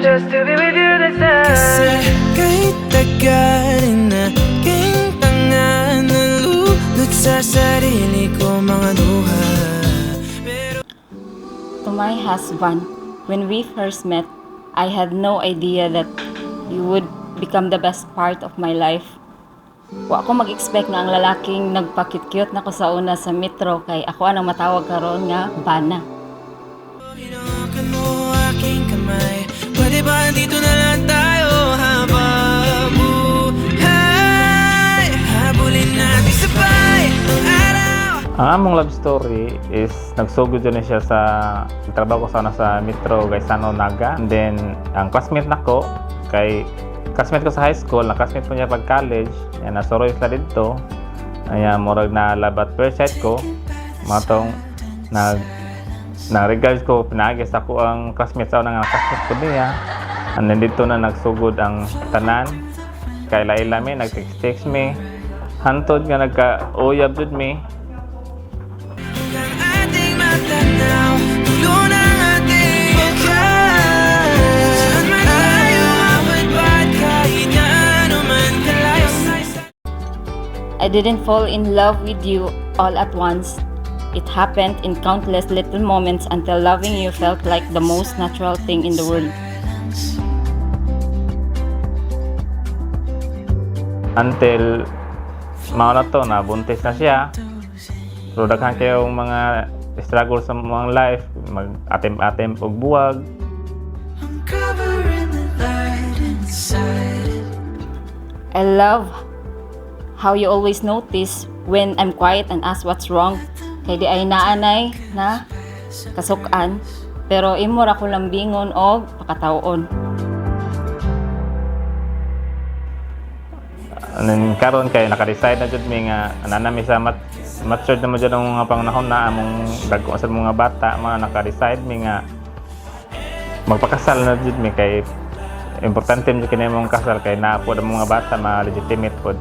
just to be with you this time. Kasi kahit tagalin na aking tanga, nalulot sa sarili ko mga luha. To my husband, when we first met, I had no idea that you would become the best part of my life. Wa ako mag-expect nga ang lalaking nagpa-cute-cute na ko sa una sa metro kay ako anang matawag karon nga Bana. Hinawakan mo aking kamay, pwede ba dito na lang tayo habang buhay? Habulin natin sabay ang araw. Ang among love story is nagsugod yun siya sa trabaho ko sana sa Metro Gaisano Naga. And then ang classmate nako kay classmate ko sa high school, na classmate ko niya pag college, yan nasoroy sila dito. Ayan, murag na labat first sight ko. Mga tong na-regard ko, pinagis ako ang classmate sa unang classmate ko niya. And then dito na nagsugod ang tanan. Kay laila mi, nag-text me. Hantod nga nagka-uyab jud mi. Ang ating matanaw, tulo ng ating bukas. Saan man tayo mapagbat, kahit na ano man kalayo. I didn't fall in love with you all at once. It happened in countless little moments until loving you felt like the most natural thing in the world. Until mauna to, nabuntis na siya. So daghan kayong mga struggle sa mga life, mag-atem-atem og buwag. Uncovering the light inside. I love how you always notice when I'm quiet and ask what's wrong. Kay di ay naanay na kasukan, pero imo ra ko lambingon og pakataon. Anan karon kay naka-decide na jud mi nga ananami sa matured na mo dyan ang mga pangnahon na among dagko sa mga bata, mga naka-decide mi nga magpakasal na jud mi kay importante mo kini mong kasal kay naa po ang mga bata ma-legitimate pod.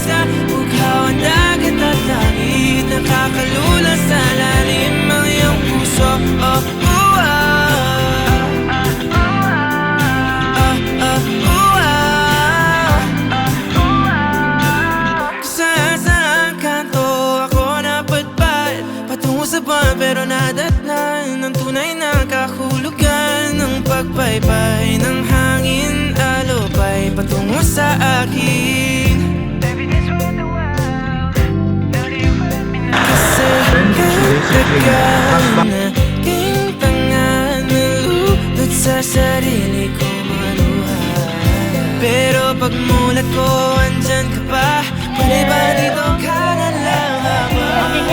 Sa bughaw ang dagat at langit, nakakalula sa lalim ang iyong puso. Saan kanto ako napadpad patungo sa buwan, pero nadatnan ng tunay na kahulugan ng pagpaypay ng hangin, alupay patungo sa akin. Kasi katagal na aking tanga, nalulot sa sarili ko mga luha. Pero pagmulat ko, andyan ka pa, pwede ba dito ka na lang habang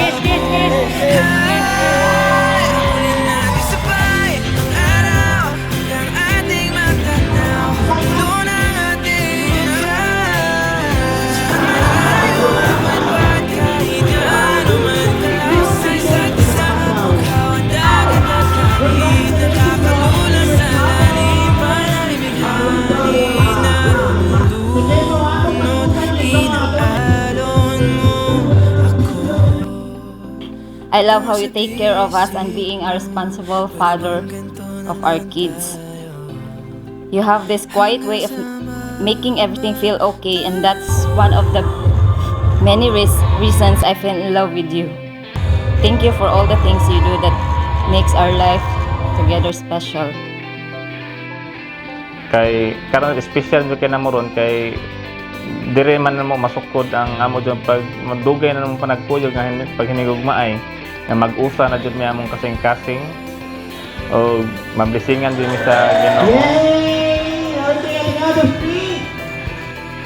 habulin natin sabay ang araw hanggang ating matanaw, tulo ng ating bukas. Malayo mapagbat, kahit na ano man kalayo sa isa't isa. Bughaw ang dagat at langit, nakakalula sa lalim, panamimigay na lumulunod, inaalon mo ako. I love how you take care of us and being a responsible father of our kids. You have this quiet way of making everything feel okay, and that's one of the many reasons I fell in love with you. Thank you for all the things you do that makes our life together special. Kay karon special mo kay namoron kay dire man mo masukod ang amo jud pag madugay na mo panagkuyog nga pag hinigugmaay nga mag-usa na jud mi among kasing-kasing o mablisingan din mi sa Ginoo.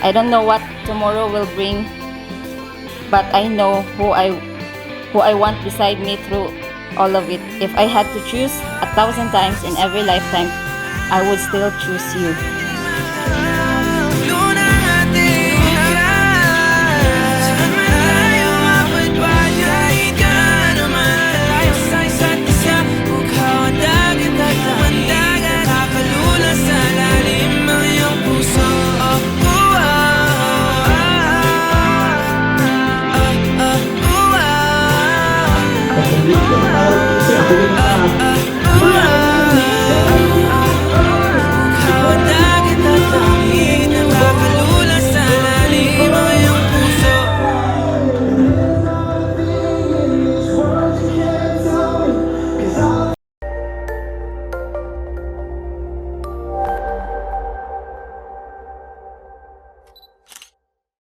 I don't know what tomorrow will bring, but I know who I want beside me through all of it. If I had to choose 1,000 times in every lifetime, I would still choose you. Sige na.